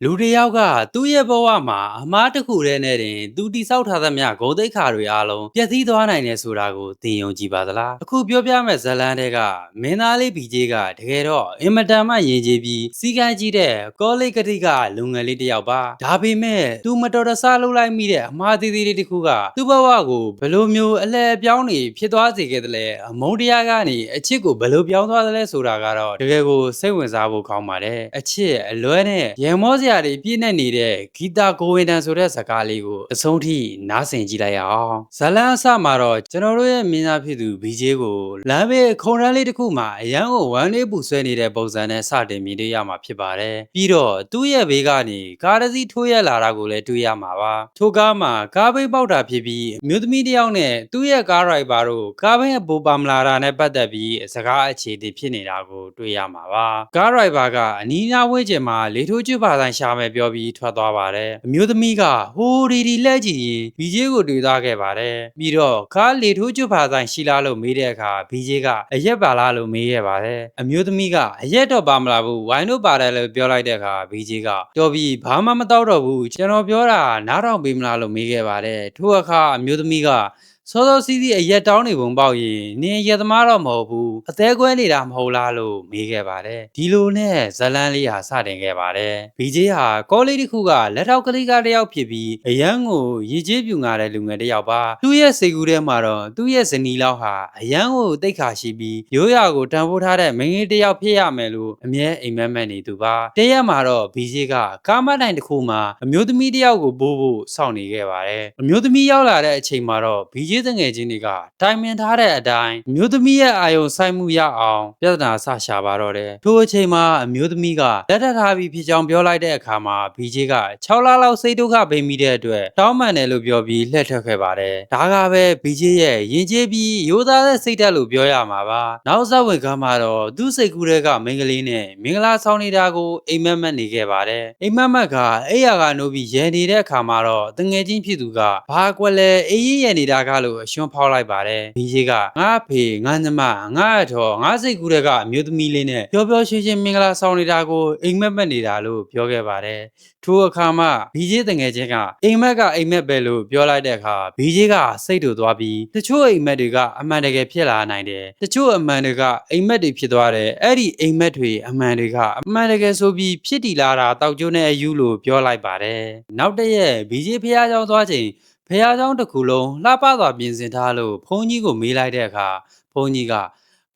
လူတစ်ယောက်ကသူ့ရဲ့ဘဝမှာအမားတစ်ခုတည်းနဲ့တင်သူတိဆောက်ထားသမျှဂုဏ်သိက္ခာတွေအားလုံးပျက်စီးသွားနိုင်တယ်ဆိုတာကိုသင်ယုံကြည်ပါသလားအခုပြောပြမယ့်ဇာတ်လမ်းတွေကမင်းသားလေးဘီဂျေးကတကယ်တော့အင်မတန်မှယဉ်ကျေးပြီးစီကံကြီးတဲ့ကောလိပ်ကတိကလူငယ်လေးတစ်ယောက်ပါဒါပေမဲ့သူမတော်တဆလုပ်လိုက်မိတဲ့အမှားသေးသေးလေးတစ်ခုကသူ့ဘဝကိုဘယ်လိုမျိုးအလဲအပြောင်းနေဖြစ်သွားစေခဲ့တယ်လဲအမုန်းတရားကနေအချစ်ကိုဘယ်လိုပြောင်းသွားသလဲဆိုတာကတော့တကယ်ကိုစိတ်ဝင်စားဖို့ကောင်းပါတယ်အချစ်အလွဲနဲ့ရန်မောစရာတွေပြည့်နေနေတဲ့ဂီတာကိုဝင်တန်ဆိုတဲ့ဇာတ်ကားလေးကိုအဆုံးထိနားဆင်ကြည့်လိုက်ရအောင်ဇလန်းအစမှာတော့ကျွန်တော်တို့ရဲ့မင်းသားဖြစ်သူဘီဂျေးကိုလမ်းဘေးခုံရမ်းလေးတစ်ခုမှာအရန်ကိုဝမ်းလေးပူဆွဲနေတဲ့ပုံစံနဲ့စတင်မြင်တွေ့ရမှာဖြစ်ပါတယ်ပြီးတော့သူ့ရဲ့ဘေးကနေကားတစ်စီးထိုးရက်လာတာကိုလည်းတွေ့ရမှာပါထိုကားမှာကားဘေးပေါက်တာဖြစ်ပြီးအမျိုးသမီးတစ်ယောက်နဲ့သူ့ရဲ့ကားရိုက်ဘာတို့ကားဘေးအပူပါမလာတာနဲ့ပတ်သက်ပြီးစကားအခြေအတင်ဖြစ်နေတာကိုတွေ့ရမှာပါကားရိုက်ဘာကအနီးနားဝန်းကျင်မှာလေထိုးကျွတ်ပါဆိုင်ရှာမယ်ပြောပြီးထွက်သွားပါတယ်အမျိုးသမီးကဟိုဒီလှည့်ကြည့်ရင်ဘီဂျေးကိုတွေ့သွားခဲ့ပါတယ်ပြီးတော့ကားလေထိုးကျွတ်ပါဆိုင်ရှိလားလို့မေးတဲ့အခါဘီဂျေးကအရက်ပါလားလို့မေးခဲ့ပါတယ်အမျိုးသမီးကအရက်တော့ပါမလားဘူးဝိုင်းတို့ပါတယ်လို့ပြောလိုက်တဲ့အခါဘီဂျေးကတော်ပြီးဘာမှမတော့တော့ဘူးကျွန်တော်ပြောတာနားထောင်ပေးမလားလို့မေးခဲ့ပါတယ်ထို့အခါအမျိုးသမီးကစောစောစီးစီးအရက်တောင်းနေပုံပေါက်ရင်နင်ရက်သမားတော့မဟုတ်ဘူးအသေးကွဲနေတာမဟုတ်လားလို့မေးခဲ့ပါတယ်ဒီလိုနဲ့ဇလန်းလေးဟာစတင်ခဲ့ပါတယ်ဘီဂျေးဟာကောလေးတစ်ခုကလက်ထောက်ကလေးကတစ်ယောက်ဖြစ်ပြီးအရန်ကိုရည်ကြီးပြူငါတဲ့လူငယ်တစ်ယောက်ပါသူ့ရဲ့စိတ်ကူးထဲမှာတော့သူ့ရဲ့ဇနီးလောက်ဟာအရန်ကိုတိတ်ခါရှိပြီးရိုးရာကိုတန်ဖိုးထားတဲ့မိန်းကလေးတစ်ယောက်ဖြစ်ရမယ်လို့အမြဲအိမ်မက်မက်နေသူပါတရက်မှာတော့ဘီဂျေးကကားမတိုင်တစ်ခုမှာအမျိုးသမီးတစ်ယောက်ကိုပို့ဖို့စောင့်နေခဲ့ပါတယ်အမျိုးသမီးရောက်လာတဲ့အချိန်မှာတော့ဘီဂျေးတငယ်ချင်းတွေကတိုင်ပင်ထားတဲ့အတိုင်းအမျိုးသမီးရဲ့အာယုံဆိုင်မှုရအောင်ပြဿနာဆရှာပါတော့တယ်ထိုအချိန်မှာအမျိုးသမီးကလက်ထပ်ထားပြီးဖြစ်ကြောင်းပြောလိုက်တဲ့အခါမှာဘီဂျေးက6လလောက်စိတ်ဒုက္ခပေးမိတဲ့အတွက်တောင်းပန်တယ်လို့ပြောပြီးလှည့်ထွက်ခဲ့ပါတယ်ဒါကပဲဘီဂျေးရဲ့ယဉ်ကျေးပြီးရိုးသားတဲ့စိတ်ဓာတ်လို့ပြောရမှာပါနောက်ဆက်ဝင်ကမ်းမှာတော့သူ့စိတ်ကူးတွေကမိန်းကလေးနဲ့မင်္ဂလာဆောင်နေတာကိုအိမ်မက်မက်နေခဲ့ပါတယ်အိမ်မက်မက်ကအိယာကနိုးပြီးရဲနေတဲ့အခါမှာတော့တငယ်ချင်းဖြစ်သူကဘာကွက်လဲအေးရရဲနေတာကလို့အရှွန်းဖောက်လိုက်ပါတယ်ဘီဂျေးကငါဖေငါညီမငါအထော်ငါစိတ်ကူးတွေကအမျိုးသမီးလေးနဲ့ပျော်ပျော်ရွှင်ရွှင်မင်္ဂလာဆောင်နေတာကိုအိမ်မက်မက်နေတာလို့ပြောခဲ့ပါတယ်ထိုအခါမှာဘီဂျေးတငယ်ချင်းကအိမ်မက်ကအိမ်မက်ပဲလို့ပြောလိုက်တဲ့အခါဘီဂျေးကစိတ်တူသွားပြီးတချို့အိမ်မက်တွေကအမှန်တကယ်ဖြစ်လာနိုင်တယ်တချို့အမှန်တွေကအိမ်မက်တွေဖြစ်သွားတယ်အဲ့ဒီအိမ်မက်တွေအမှန်တွေကအမှန်တကယ်ဆိုပြီးဖြစ်တည်လာတာတောက်ကျိုးနဲ့အယူလို့ပြောလိုက်ပါတယ်နောက်တစ်ရက်ဘီဂျေးဖះเจ้าသွားချိန်ဖះเจ้าတစ်ခုလုံးလှပစွာပြင်ဆင်ထားလို့ဘုန်းကြီးကိုမေးလိုက်တဲ့အခါဘုန်းကြီးက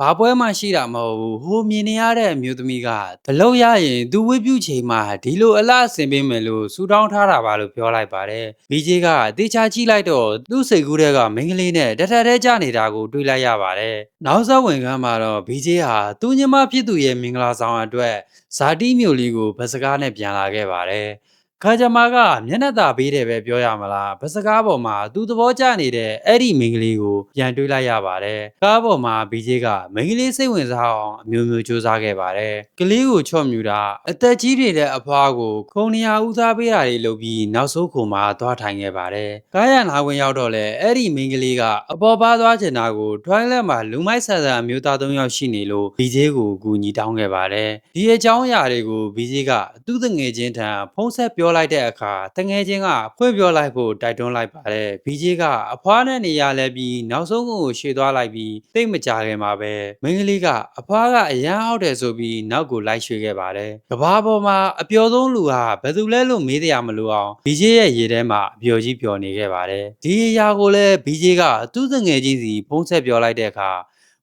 ဘာပွဲမှရှိတာမဟုတ်ဘူးဟိုမြင်နေရတဲ့အမျိုးသမီးကဘလို့ရရင်သူဝိပြုချိန်မှာဒီလိုအလားအစင်ပေးမယ်လို့စူတောင်းထားတာပါလို့ပြောလိုက်ပါတယ်ဘီဂျေးကတေချာကြည့်လိုက်တော့သူ့စိတ်ကူးတွေကမိန်းကလေးနဲ့တထက်ထဲကျနေတာကိုတွေ့လိုက်ရပါတယ်နောက်ဆက်ဝင်ကမ်းမှာတော့ဘီဂျေးဟာသူ့ညီမဖြစ်သူရဲ့မင်္ဂလာဆောင်အတွက်ဇာတိမျိုးလေးကိုဗစကားနဲ့ပြန်လာခဲ့ပါတယ်ခါကြမာကမျက်နှာသာပေးတယ်ပဲပြောရမလားဗစကားပေါ်မှာသူသဘောကျနေတဲ့အဲ့ဒီမိန်းကလေးကိုပြန်တွေးလိုက်ရပါတယ်ကားပေါ်မှာဘီဂျေးကမိန်းကလေးစိတ်ဝင်စားအောင်အမျိုးမျိုးစူးစမ်းခဲ့ပါတယ်ကလေးကိုချော့မြူတာအသက်ကြီးတွေတဲ့အဖွားကိုခုံနေရာဦးစားပေးတာတွေလုပ်ပြီးနောက်ဆုံးခုံမှာသွားထိုင်ခဲ့ပါတယ်ကားရနာဝင်ရောက်တော့လဲအဲ့ဒီမိန်းကလေးကအပေါ်ပါသွားချင်တာကိုထွိုင်းလက်မှာလူမိုက်ဆန်ဆန်အမျိုးသား3ယောက်ရှိနေလို့ဘီဂျေးကိုကူညီတောင်းခဲ့ပါတယ်ဒီအကြောင်းအရာတွေကိုဘီဂျေးကသူ့တငယ်ချင်းထံဖုန်းဆက်ပြောလိုက်တဲ့အခါတငယ်ချင်းကဖွင့်ပြောလိုက်ဖို့တိုက်တွန်းလိုက်ပါတယ်ဘီဂျေးကအဖွားနဲ့နေရလဲပြီးနောက်ဆုံးကိုရှေ့သွားလိုက်ပြီးတိတ်မကြခင်မှာပဲမိန်းကလေးကအဖွားကအရန်ဟောက်တယ်ဆိုပြီးနောက်ကိုလိုက်ရွှေ့ခဲ့ပါတယ်ကဘာပေါ်မှာအပျော်ဆုံးလူဟာဘယ်သူလဲလို့မေးတရားမလို့အောင်ဘီဂျေးရဲ့ရေထဲမှာအပျော်ကြီးပျော်နေခဲ့ပါတယ်ဒီအရာကိုလဲဘီဂျေးကသူ့တငယ်ချင်းစီဖုန်းဆက်ပြောလိုက်တဲ့အခါ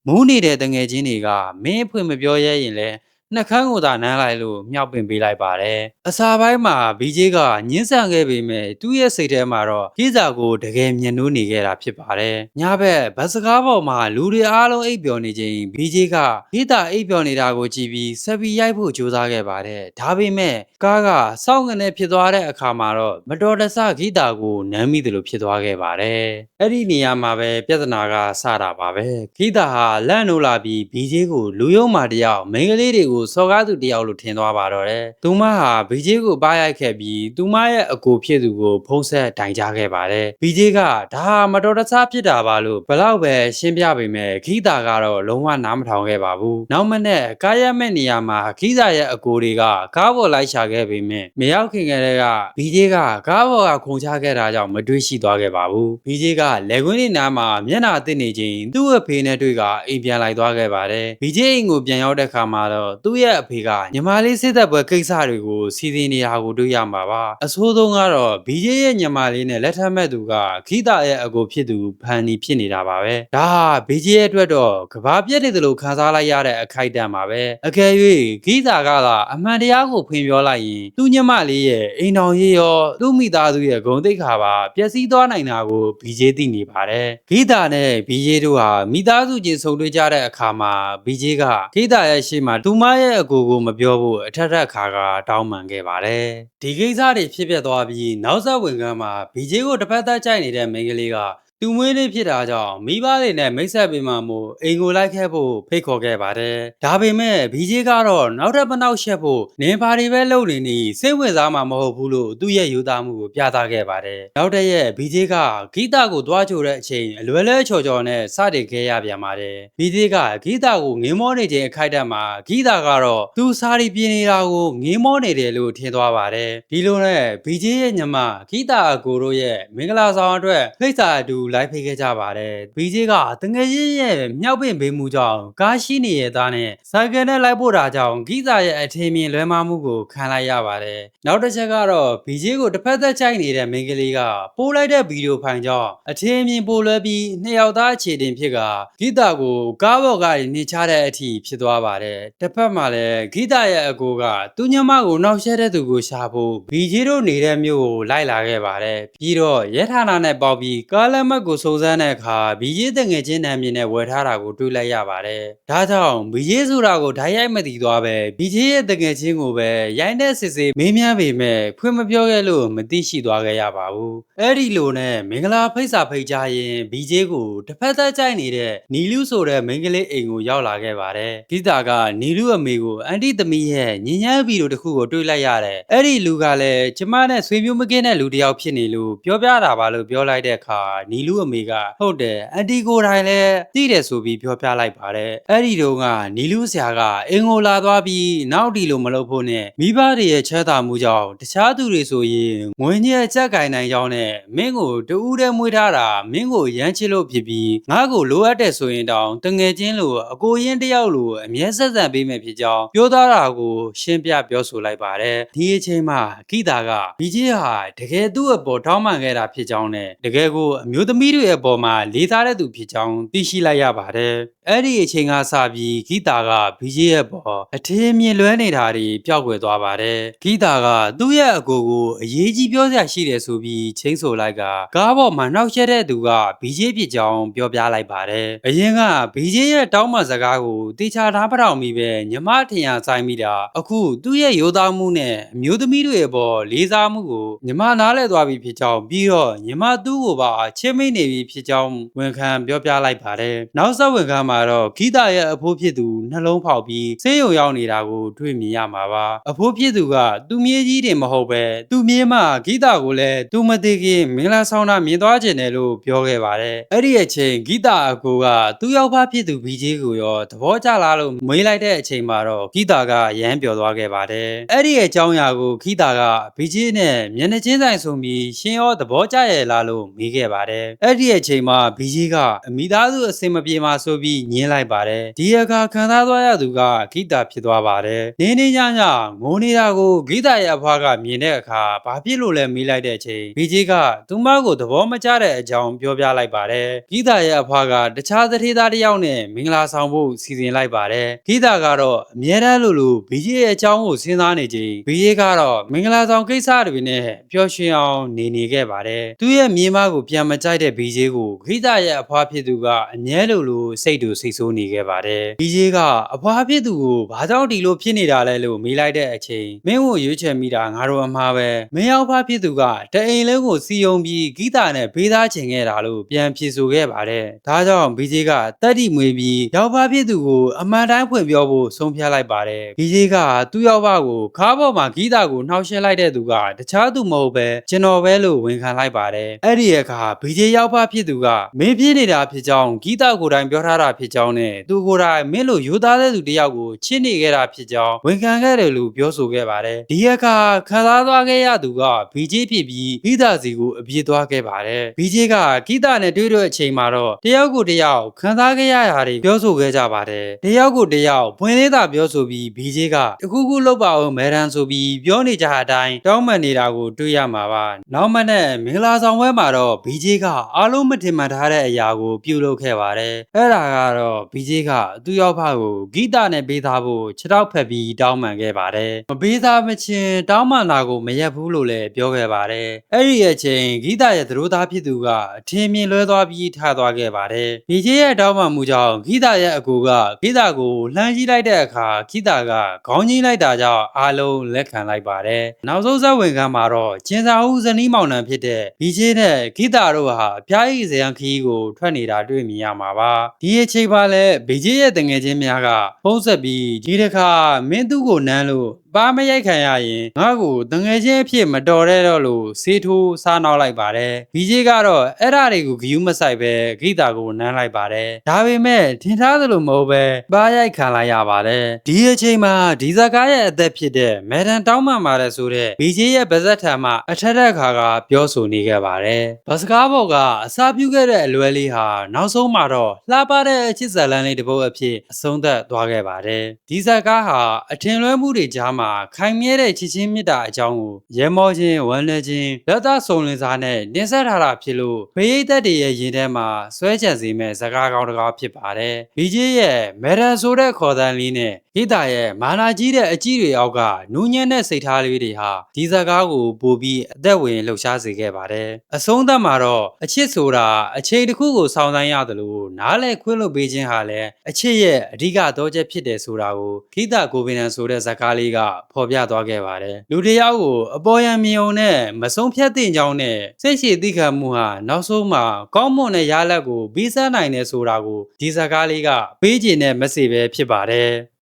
မူးနေတဲ့တငယ်ချင်းတွေကမင်းအဖွင့်မပြောရဲရင်လဲနှက်ခမ်းကိုသာနမ်းလိုက်လို့မြောက်ပင်ပေးလိုက်ပါတယ်အစာပိုင်းမှာဘီဂျေးကညှင်းဆန်ခဲ့ပေမဲ့သူ့ရဲ့စိတ်ထဲမှာတော့ကြီးစာကိုတကယ်မြင်နိုးနေခဲ့တာဖြစ်ပါတယ်ညဘက်ဗတ်စကားပေါ်မှာလူတွေအားလုံးအိပ်ပျော်နေချိန်ဘီဂျေးကဂီတာအိပ်ပျော်နေတာကိုကြည့်ပြီးဆက်ပြီးရိုက်ဖို့ကြိုးစားခဲ့ပါတယ်ဒါပေမဲ့ကားကစောင့်ငနေဖြစ်သွားတဲ့အခါမှာတော့မတော်တဆဂီတာကိုနမ်းမိတယ်လို့ဖြစ်သွားခဲ့ပါတယ်အဲ့ဒီနေရာမှာပဲပြဿနာကစတာပါပဲဂီတာဟာလန့်နိုးလာပြီးဘီဂျေးကိုလူယုံမာတယောက်မိန်းကလေးတွေကိုစော်ကားသူတယောက်လို့ထင်သွားပါတော့တယ်။သူမဟာဘီဂျေးကိုပါရိုက်ခဲ့ပြီးသူမရဲ့အကိုဖြစ်သူကိုဖုံးဆက်တိုင်ကြားခဲ့ပါတယ်။ဘီဂျေးကဒါဟာမတော်တဆဖြစ်တာပါလို့ဘလောက်ပဲရှင်းပြပေမဲ့ဂီတာကတော့လုံးဝနားမထောင်ခဲ့ပါဘူး။နောက်မနေ့ကားရမဲ့နေရာမှာဂီတာရဲ့အကိုတွေကကားပေါ်လိုက်ရှာ ခဲ့ပေမဲ့မရောက်ခင်ကတည်းက BJ ကကားပေါ်ကခုန်ချခဲ့တာကြောင့်မတွေ့ရှိသွားခဲ့ပါဘူး BJ ကလက်ကွင်းလေးနားမှာမျက်နှာတစ်နေချိန်သူ့အဖေနဲ့တွေ့ကအိမ်ပြန်လိုက်သွားခဲ့ပါတယ် BJ အိမ်ကိုပြန်ရောက်တဲ့အခါမှာတော့သူ့ရဲ့အဖေကညီမလေးစစ်သက်ပွဲကိစ္စတွေကိုစီစဉ်နေတာကိုတွေ့ရမှာပါအဆိုးဆုံးကတော့ BJ ရဲ့ညီမလေးနဲ့လက်ထပ်မဲ့သူကဂီတာရဲ့အကိုဖြစ်သူဖန်နီဖြစ်နေတာပါပဲဒါဟာ BJ ရဲ့အတွက်တော့ကဘာပြက်နေတယ်လို့ခန်းစားလိုက်ရတဲ့အခိုက်အတန့်ပါပဲအကယ်၍ဂီတာကသာအမှန်တရားကိုဖွင့်ပြောလိုက်ရင်သူ့ညီမလေးရဲ့အိမ်တော်ရေးရောသူ့မိသားစုရဲ့ဂုဏ်သိက္ခာပါပျက်စီးသွားနိုင်တာကို BJ သိနေပါတယ်ဂီတာနဲ့ BJ တို့ဟာမိသားစုချင်းဆုံတွေ့ကြတဲ့အခါမှာ BJ ကဂီတာရဲ့ရှေ့မှာသူမရဲ့အကိုကိုမပြောဖို့အထက်ထက်ခါကတောင်းပန်ခဲ့ပါတယ်ဒီကိစ္စတွေဖြစ်ပျက်သွားပြီးနောက်ဆက်ဝင်ကမ်းမှာ BJ ကိုတစ်ဖက်သက်ကြိုက်နေတဲ့မိန်းကလေးကသူမွေးလေးဖြစ်တာကြောင့်မိဘတွေနဲ့မိတ်ဆက်ပေးမှမို့အိမ်ကိုလိုက်ခဲ့ဖို့ဖိတ်ခေါ်ခဲ့ပါတယ်။ဒါပေမဲ့ BJ ကတော့နောက်ထပ်မနှောက်ယှက်ဖို့နင်ဘာတွေပဲလုပ်နေနေစိတ်ဝင်စားမှာမဟုတ်ဘူးလို့သူ့ရဲ့ယူသားမှုကိုပြသခဲ့ပါတယ်။နောက်တစ်ရက် BJ ကဂီတာကိုတွားချိုတဲ့အချိန်အလွယ်လွယ်ချော်ချော်နဲ့စတင်ခဲ့ရပြန်ပါတယ်။ BJ ကဂီတာကိုငင်းမောနေချိန်အခိုက်အတန့်မှာဂီတာကတော့သူစာရီပြင်းနေတာကိုငင်းမောနေတယ်လို့ထင်သွားပါတယ်။ဒီလိုနဲ့ BJ ရဲ့ညီမဂီတာအကိုတို့ရဲ့မင်္ဂလာဆောင်အတွက်ဖိတ်စာအတူလိုက်ဖိတ်ခဲ့ကြပါတယ် BJ ကတငယ်ချင်းရဲ့မြောက်ပင်ပေးမှုကြောင့်ကားရှိနေရသားနဲ့ဆိုင်ကယ်နဲ့လိုက်ပို့တာကြောင့်ဂီတာရဲ့အထင်မြင်လွဲမှားမှုကိုခံလိုက်ရပါတယ်နောက်တစ်ချက်ကတော့ BJ ကိုတစ်ဖက်သက်ချိုက်နေတဲ့မိန်းကလေးကပို့လိုက်တဲ့ဗီဒီယိုဖိုင်ကြောင့်အထင်မြင်ပိုလွဲပြီးနှစ်ယောက်သားအခြေတင်ဖြစ်ကဂီတာကိုကားပေါ်ကနေနှိချတဲ့အထိဖြစ်သွားပါတယ်တစ်ဖက်မှာလည်းဂီတာရဲ့အကိုကသူ့ညမကိုနှောက်ယှက်တဲ့သူကိုရှာဖို့ BJ တို့နေတဲ့မြို့ကိုလိုက်လာခဲ့ပါတယ်ပြီးတော့ရဲဌာနနဲ့ပေါက်ပြီးကားလက်မှတ်ကိုစုံစမ်းတဲ့အခါ BJ တငယ်ချင်းနာမည်နဲ့ဝယ်ထားတာကိုတွေ့လိုက်ရပါတယ်ဒါကြောင့် BJ ဆိုတာကိုဓာတ်ရိုက်မသိသွားပဲ BJ ရဲ့တငယ်ချင်းကိုပဲရိုင်းတဲ့စစ်စစ်မေးမြန်းပေမဲ့ဖွင့်မပြောခဲ့လို့မသိရှိသွားခဲ့ရပါဘူးအဲ့ဒီလိုနဲ့မင်္ဂလာဖိတ်စာဖိတ်ကြရင် BJ ကိုတစ်ဖက်သက်ကြိုက်နေတဲ့နီလူဆိုတဲ့မိန်းကလေးအိမ်ကိုရောက်လာခဲ့ပါတယ်ဂီတာကနီလူအမေကိုအန်တီသမီးရဲ့ညဉ့်ညမ်းဗီဒီယိုတစ်ခုကိုတွေ့လိုက်ရတယ်အဲ့ဒီလူကလည်းကျမနဲ့ဆွေမျိုးမကင်းတဲ့လူတစ်ယောက်ဖြစ်နေလို့ပြောပြတာပါလို့ပြောလိုက်တဲ့အခါနီလူအမေကဟုတ်တယ်အန်တီကိုယ်တိုင်လည်းသိတယ်ဆိုပြီးပြောပြလိုက်ပါတယ်အဲ့ဒီတုန်းကနီလူဆရာကအင်ကိုလာသွားပြီးနောက်ဒီလိုမလုပ်ဖို့နဲ့မိဘတွေရဲ့ချမ်းသာမှုကြောင့်တခြားသူတွေဆိုရင်ငွေညက်ကြက်ကင်နိုင်ကြောင်းနဲ့မင်းကိုတူးတဲ့မွေးထားတာမင်းကိုရမ်းချစ်လို့ဖြစ်ပြီးငါ့ကိုလိုအပ်တဲ့ဆိုရင်တောင်တငယ်ချင်းလိုအကိုရင်းတယောက်လိုအမြဲဆက်ဆံပေးမယ်ဖြစ်ကြောင်းပြောသားတာကိုရှင်းပြပြောဆိုလိုက်ပါတယ်ဒီအချိန်မှာဂီတာက BJ ဟာတကယ်သူ့အပေါ်တောင်းပန်ခဲ့တာဖြစ်ကြောင်းနဲ့တကယ်ကိုအမျိုးသမီးတွေအပေါ်မှာလေးစားတဲ့သူဖြစ်ကြောင်းသိရှိလိုက်ရပါတယ်အဲ့ဒီအချိန်ကစပြီးဂီတာက BJ ရဲ့ပေါ်အထင်မြင်လွဲနေတာတွေပျောက်ကွယ်သွားပါတယ်ဂီတာကသူ့ရဲ့အကိုကိုအရေးကြီးပြောစရာရှိတယ်ဆိုပြီးချင်းဆိုလိုက်ကကားပေါ်မှာနှောက်ယှက်တဲ့သူက BJ ဖြစ်ကြောင်းပြောပြလိုက်ပါတယ်အရင်က BJ ရဲ့တောင်းပန်စကားကိုတေချာထားပထောင်မိပဲညီမထင်ရဆိုင်မိတာအခုသူ့ရဲ့ရိုးသားမှုနဲ့အမျိုးသမီးတွေအပေါ်လေးစားမှုကိုညီမနားလဲသွားပြီဖြစ်ကြောင်းပြီးတော့ညီမသူ့ကိုပါချစ်မိနေပြီဖြစ်ကြောင်းဝန်ခံပြောပြလိုက်ပါတယ်နောက်ဆက်ဝန်ခံမှာတော့ဂီတာရဲ့အဖိုးဖြစ်သူနှလုံးဖောက်ပြီးဆေးရုံရောက်နေတာကိုတွေ့မြင်ရမှာပါအဖိုးဖြစ်သူကသူ့မြေးကြီးတွေမဟုတ်ပဲသူ့မြေးမဂီတာကိုလည်းသူမသိခင်မင်္ဂလာဆောင်တာမြင်သွားခြင်းတယ်လို့ပြောခဲ့ပါတယ်အဲ့ဒီအချိန်ဂီတာအကိုကသူ့ရောက်ဖဖြစ်သူ BJ ကိုရောသဘောကျလားလို့မေးလိုက်တဲ့အချိန်မှာတော့ဂီတာကရမ်းပျော်သွားခဲ့ပါတယ်အဲ့ဒီအကြောင်းအရာကိုဂီတာက BJ နဲ့မျက်နှာချင်းဆိုင်ဆုံပြီးရှင်ရောသဘောကျရဲ့လားလို့မေးခဲ့ပါတယ်အဲ့ဒီအချိန်မှာ BJ ကအမိသားစုအစင်မပြေမှာဆိုပြီးညင်းလိုက်ပါတယ်ဒီအခါခံစားသွားရသူကဂီတာဖြစ်သွားပါတယ်နေနေညညငိုနေတာကိုဂီတာရဲ့အဖွားကမြင်တဲ့အခါဘာဖြစ်လို့လဲမေးလိုက်တဲ့အချိန် BJ ကသူမကိုသဘောမကျတဲ့အကြောင်းပြောပြလိုက်ပါတယ်ဂီတာရဲ့အဖွားကတခြားသတိသားတစ်ယောက်နဲ့မင်္ဂလာဆောင်ဖို့စီစဉ်လိုက်ပါတယ်ဂီတာကတော့အမြဲတမ်းလို BJ ရဲ့အကြောင်းကိုစဉ်းစားနေချိန် BJ ကတော့မင်္ဂလာဆောင်ကိစ္စတွေနဲ့ပျော်ရွှင်အောင်နေခဲ့ပါတယ်သူ့ရဲ့မြေးမကိုပြန်မကြိုက်တဲ့ BJ ကိုဂီတာရဲ့အဖွားဖြစ်သူကအမြဲလိုစိတ်တူစိတ်ဆိုးနေခဲ့ပါတယ် BJ ကအဖွားဖြစ်သူကိုဘာကြောင့်ဒီလိုဖြစ်နေတာလဲလို့မေးလိုက်တဲ့အချိန်မင်းကိုရွေးချယ်မိတာငါတို့အမှားပဲမင်းရောက်ဖဖြစ်သူကတအိမ်လုံးကိုစီယုံပြီးဂီတာနဲ့ဘေးသားချင်ခဲ့တာလို့ပြန်ဖြေဆိုခဲ့ပါတယ်ဒါကြောင့် BJ ကတက်တီမွေးပြီးရောက်ဖဖြစ်သူကိုအမှန်တိုင်းဖွင့်ပြောဖို့ဆုံးဖြတ်လိုက်ပါတယ် BJ ကသူ့ရောက်ဖကိုခါးပေါ်မှာဂီတာကိုနှောက်ယှက်လိုက်တဲ့သူကတခြားသူမဟုတ်ပဲကျွန်တော်ပဲလို့ဝန်ခံလိုက်ပါတယ်အဲ့ဒီအခါ BJ ရောက်ဖဖြစ်သူကမင်းပြင်းနေတာဖြစ်ကြောင်းဂီတကိုယ်တိုင်ပြောထားတာဖြစ်ကြောင်းနဲ့သူကိုယ်တိုင်မင်းလိုယူသားတဲ့သူတယောက်ကိုချစ်နေခဲ့တာဖြစ်ကြောင်းဝန်ခံခဲ့တယ်လို့ပြောဆိုခဲ့ပါတယ်ဒီအခါခံစားသွားခဲ့ရသူက BJ ဖြစ်ပြီးဂီတစီကိုအပြေးသွားခဲ့ပါတယ် BJ ကဂီတနဲ့တွေ့တဲ့အချိန်မှာတော့တယောက်ကိုတယောက်ခံစားခဲ့ရတာတွေပြောဆိုခဲ့ကြပါတယ်တယောက်ကိုတယောက်ဖွင့်လေးသာပြောဆိုပြီး BJ ကတခုခုလုပ်ပါဦးမဲရန်ဆိုပြီးပြောနေကြတဲ့အတိုင်းတောင်းပန်နေတာကိုတွေ့ရမှာပါနောက်မှနဲ့မင်္ဂလာဆောင်ပွဲမှာတော့ BJ ကအားလုံးမထင်မှတ်ထားတဲ့အရာကိုပြုလုပ်ခဲ့ပါတယ်အဲ့ဒါကတော့ BJ ကသူ့ရောက်ဖကိုဂီတနဲ့ပေးသားဖို့ခြေထောက်ဖက်ပြီးတောင်းပန်ခဲ့ပါတယ်မပေးသားမချင်းတောင်းပန်တာကိုမရက်ဘူးလို့လည်းပြောခဲ့ပါတယ်အဲ့ဒီအချိန်ဂီတရဲ့သတို့သားဖြစ်သူကအထင်မြင်လွဲသွားပြီးထားသွားခဲ့ပါတယ် BJ ရဲ့တောင်းပန်မှုကြောင့်ဂီတရဲ့အကူကဂီတကိုလှမ်းကြည့်လိုက်တဲ့အခါဂီတကခေါင်းကြီးလိုက်တာကြောင့်အားလုံးလက်ခံလိုက်ပါတယ်နောက်ဆုံးဇက်ဝင်ကမ်းမှာတော့ကျင်းစာဦးဇနီးမောင်နှံဖြစ်တဲ့ BJ နဲ့ဂီတတို့ဟာအပြားကြီးဇယံခီးကိုထွက်နေတာတွေ့မြင်ရမှာပါဒီအချိန်ပါလဲ BJ ရဲ့တငယ်ချင်းများကဖုံးဆက်ပြီးဒီတစ်ခါမင်းသူ့ကိုနမ်းလို့ပါမရိုက်ခံရရင်ငါ့ကိုတငယ်ချင်းအဖြစ်မတော်တဲ့တော့လို့စေးထိုးစားနောက်လိုက်ပါတယ် BJ ကတော့အဲ့ဓာတွေကိုဂယူးမဆိုင်ပဲဂီတကိုနမ်းလိုက်ပါတယ်ဒါပေမဲ့ထင်ထားသလိုမဟုတ်ပဲပါရိုက်ခံလိုက်ရပါတယ်ဒီအချိန်မှာဒီဇကားရဲ့အသက်ဖြစ်တဲ့မဲဒန်တောင်းပန်ပါတယ်ဆိုတဲ့ BJ ရဲ့ဗဇက်ထံမှအထက်ထက်ခါကပြောဆိုနေခဲ့ပါတယ်ဘစကားဘော်ကအစာပြုခဲ့တဲ့အလွဲလေးဟာနောက်ဆုံးမှာတော့လှပတဲ့အချစ်ဇာလန်လေးတစ်ပုဒ်အဖြစ်အဆုံးသတ်သွားခဲ့ပါတယ်ဒီဇကားဟာအထင်လွဲမှုတွေကြားမှာခိုင်မြဲတဲ့ချစ်ချင်းမြတ်တာအကြောင်းကိုရဲမောခြင်းဝမ်းနည်းခြင်းလက်သားစုံလင်စားနဲ့တင်ဆက်ထားတာဖြစ်လို့ပရိသတ်တွေရဲ့ရင်ထဲမှာဆွဲချံစေမဲ့ဇကားကောင်းတစ်ကားဖြစ်ပါတယ် BJ ရဲ့မဲရန်ဆိုတဲ့ခေါ်သံလေးနဲ့ဂီတရဲ့မာနာကြီးတဲ့အကြီးတွေအောက်ကနူးညံ့တဲ့စိတ်ထားလေးတွေဟာဒီဇကားကိုပို့ပြီးအသက်ဝင်လှုပ်ရှားစေခဲ့ပါတယ်အဆုံးသတ်မှာတော့အချစ်ဆိုတာအချိန်တစ်ခုကိုစောင့်ဆိုင်ရတယ်လို့နားလည်ခွင့်လို့ပေးခြင်းဟာလည်းအချစ်ရဲ့အဓိကတော့ချက်ဖြစ်တယ်ဆိုတာကိုဂီတကိုဗင်နန်ဆိုတဲ့ဇကားလေးကဖော်ပြသွားခဲ့ပါတယ်လူတစ်ယောက်ကိုအပေါ်ယံမြုံနဲ့မဆုံးဖြတ်သင့်ကြောင်းနဲ့စိတ်ရှည်သိခံမှုဟာနောက်ဆုံးမှာကောင်းမွန်တဲ့ရလဒ်ကိုပြီးစနိုင်တယ်ဆိုတာကိုဒီဇကားလေးကပေးခြင်းနဲ့မစေပဲဖြစ်ပါတယ်